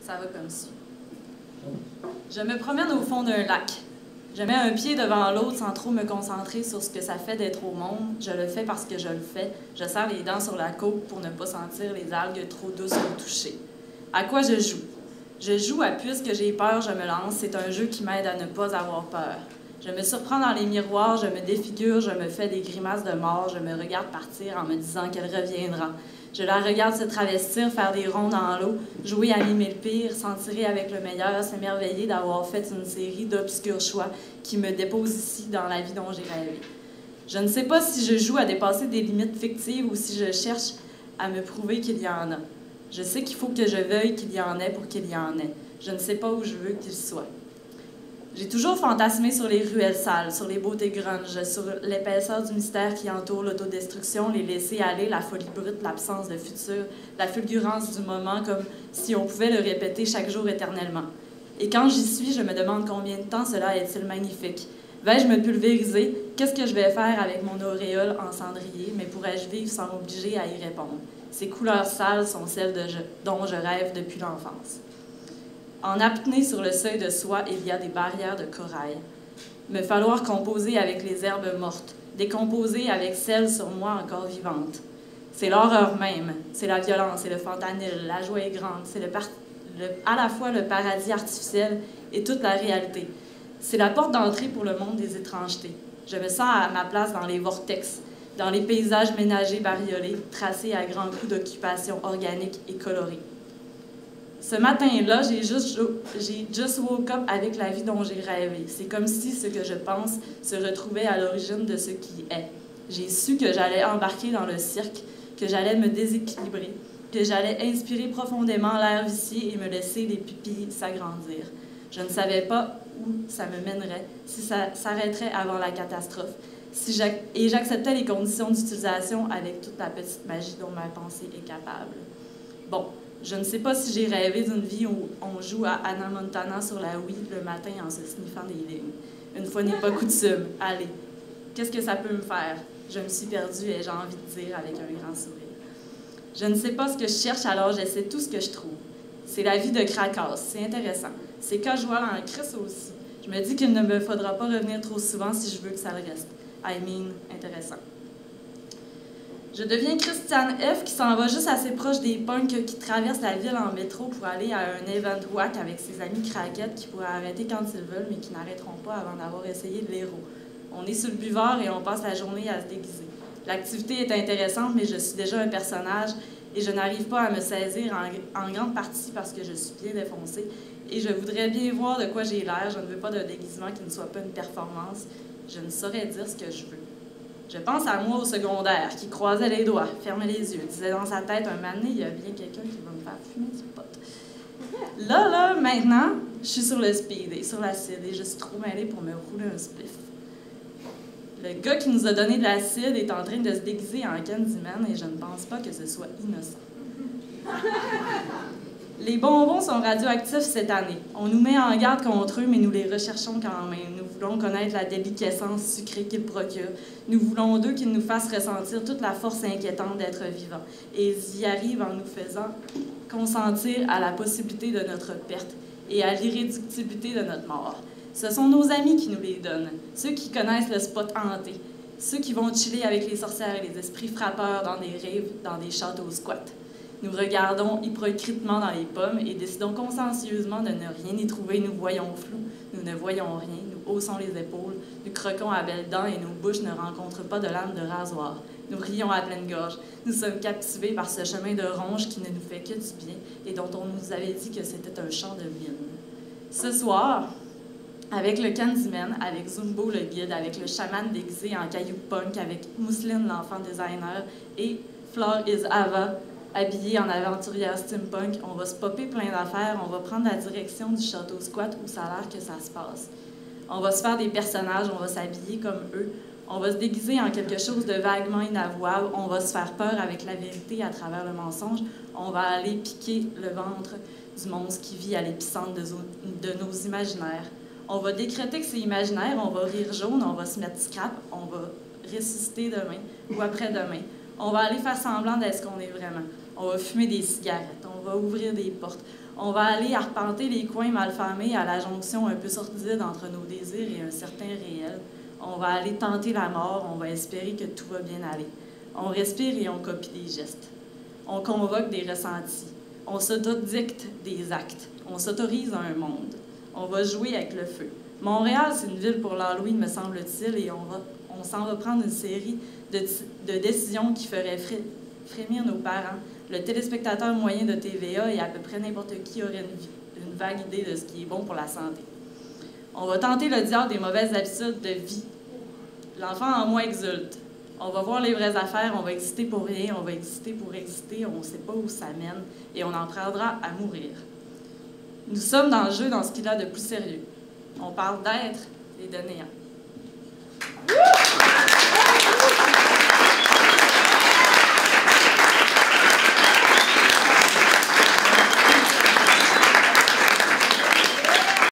Ça va comme ça. Je me promène au fond d'un lac. Je mets un pied devant l'autre sans trop me concentrer sur ce que ça fait d'être au monde. Je le fais parce que je le fais. Je serre les dents sur la coke pour ne pas sentir les algues trop douces au toucher. À quoi je joue? Je joue à puisque j'ai peur, je me lance. C'est un jeu qui m'aide à ne pas avoir peur. Je me surprends dans les miroirs, je me défigure, je me fais des grimaces de mort, je me regarde partir en me disant qu'elle reviendra. Je la regarde se travestir, faire des ronds dans l'eau, jouer à mimer le pire, s'en tirer avec le meilleur, s'émerveiller d'avoir fait une série d'obscurs choix qui me déposent ici dans la vie dont j'ai rêvé. Je ne sais pas si je joue à dépasser des limites fictives ou si je cherche à me prouver qu'il y en a. Je sais qu'il faut que je veuille qu'il y en ait pour qu'il y en ait. Je ne sais pas où je veux qu'il soit. J'ai toujours fantasmé sur les ruelles sales, sur les beautés grunge, sur l'épaisseur du mystère qui entoure l'autodestruction, les laisser aller, la folie brute, l'absence de futur, la fulgurance du moment, comme si on pouvait le répéter chaque jour éternellement. Et quand j'y suis, je me demande combien de temps cela est-il magnifique. Vais-je me pulvériser? Qu'est-ce que je vais faire avec mon auréole en cendrier? Mais pourrais-je vivre sans m'obliger à y répondre? Ces couleurs sales sont celles dont je rêve depuis l'enfance. En apnée sur le seuil de soie, il y a des barrières de corail. Me falloir composer avec les herbes mortes, décomposer avec celles sur moi encore vivantes. C'est l'horreur même, c'est la violence, c'est le fentanyl, la joie est grande, c'est à la fois le paradis artificiel et toute la réalité. C'est la porte d'entrée pour le monde des étrangetés. Je me sens à ma place dans les vortex, dans les paysages ménagers bariolés, tracés à grands coups d'occupation organique et colorée. Ce matin-là, j'ai just woke up avec la vie dont j'ai rêvé. C'est comme si ce que je pense se retrouvait à l'origine de ce qui est. J'ai su que j'allais embarquer dans le cirque, que j'allais me déséquilibrer, que j'allais inspirer profondément l'air vicié et me laisser les pupilles s'agrandir. Je ne savais pas où ça me mènerait, si ça s'arrêterait avant la catastrophe, et j'acceptais les conditions d'utilisation avec toute la petite magie dont ma pensée est capable. Bon. Je ne sais pas si j'ai rêvé d'une vie où on joue à Hannah Montana sur la Wii le matin en se sniffant des lignes. Une fois n'est pas coutume. Allez, qu'est-ce que ça peut me faire? Je me suis perdue et j'ai envie de dire avec un grand sourire. Je ne sais pas ce que je cherche, alors j'essaie tout ce que je trouve. C'est la vie de Cracas, c'est intéressant. C'est casual en crise aussi. Je me dis qu'il ne me faudra pas revenir trop souvent si je veux que ça le reste. I mean, intéressant. Je deviens Christiane F. qui s'en va juste assez proche des punks qui traversent la ville en métro pour aller à un event whack avec ses amis craquettes qui pourraient arrêter quand ils veulent, mais qui n'arrêteront pas avant d'avoir essayé de l'héros. On est sur le buvard et on passe la journée à se déguiser. L'activité est intéressante, mais je suis déjà un personnage et je n'arrive pas à me saisir en grande partie parce que je suis bien défoncée et je voudrais bien voir de quoi j'ai l'air. Je ne veux pas d'un déguisement qui ne soit pas une performance. Je ne saurais dire ce que je veux. Je pense à moi au secondaire, qui croisait les doigts, fermait les yeux, disait dans sa tête, un moment donné, il y a bien quelqu'un qui va me faire fumer du pot. Là, maintenant, je suis sur le speed et sur l'acide et je suis trop mêlée pour me rouler un spliff. Le gars qui nous a donné de l'acide est en train de se déguiser en Candyman et je ne pense pas que ce soit innocent. Les bonbons sont radioactifs cette année. On nous met en garde contre eux, mais nous les recherchons quand même. Nous voulons connaître la déliquescence sucrée qu'ils procurent. Nous voulons d'eux qu'ils nous fassent ressentir toute la force inquiétante d'être vivants. Et ils y arrivent en nous faisant consentir à la possibilité de notre perte et à l'irréductibilité de notre mort. Ce sont nos amis qui nous les donnent, ceux qui connaissent le spot hanté, ceux qui vont chiller avec les sorcières et les esprits frappeurs dans des rêves, dans des châteaux squats. Nous regardons hypocritement dans les pommes et décidons consciencieusement de ne rien y trouver. Nous voyons flou, nous ne voyons rien, nous haussons les épaules, nous croquons à belles dents et nos bouches ne rencontrent pas de lame de rasoir. Nous rions à pleine gorge. Nous sommes captivés par ce chemin de ronge qui ne nous fait que du bien et dont on nous avait dit que c'était un champ de mine. Ce soir, avec le Candyman, avec Zumbo le guide, avec le chaman déguisé en caillou punk, avec Mousseline l'enfant designer et Flore is Ava, habillée en aventurière steampunk, on va se popper plein d'affaires, on va prendre la direction du château squat où ça a l'air que ça se passe. On va se faire des personnages, on va s'habiller comme eux, on va se déguiser en quelque chose de vaguement inavouable, on va se faire peur avec la vérité à travers le mensonge, on va aller piquer le ventre du monstre qui vit à l'épicentre de nos imaginaires. On va décréter que c'est imaginaire, on va rire jaune, on va se mettre scrap, on va ressusciter demain ou après-demain. On va aller faire semblant d'être ce qu'on est vraiment. On va fumer des cigarettes, on va ouvrir des portes. On va aller arpenter les coins malfamés à la jonction un peu sordide entre nos désirs et un certain réel. On va aller tenter la mort, on va espérer que tout va bien aller. On respire et on copie des gestes. On convoque des ressentis. On s'autodicte des actes. On s'autorise un monde. On va jouer avec le feu. Montréal, c'est une ville pour l'Halloween, me semble-t-il, et on s'en va prendre une série de décisions qui feraient frémir nos parents, le téléspectateur moyen de TVA et à peu près n'importe qui aurait une vague idée de ce qui est bon pour la santé. On va tenter le diable des mauvaises habitudes de vie. L'enfant en moi exulte. On va voir les vraies affaires, on va exister pour rien, on va exister pour exister, on ne sait pas où ça mène et on en prendra à mourir. Nous sommes dans le jeu dans ce qu'il y a de plus sérieux. On parle d'être et de néant.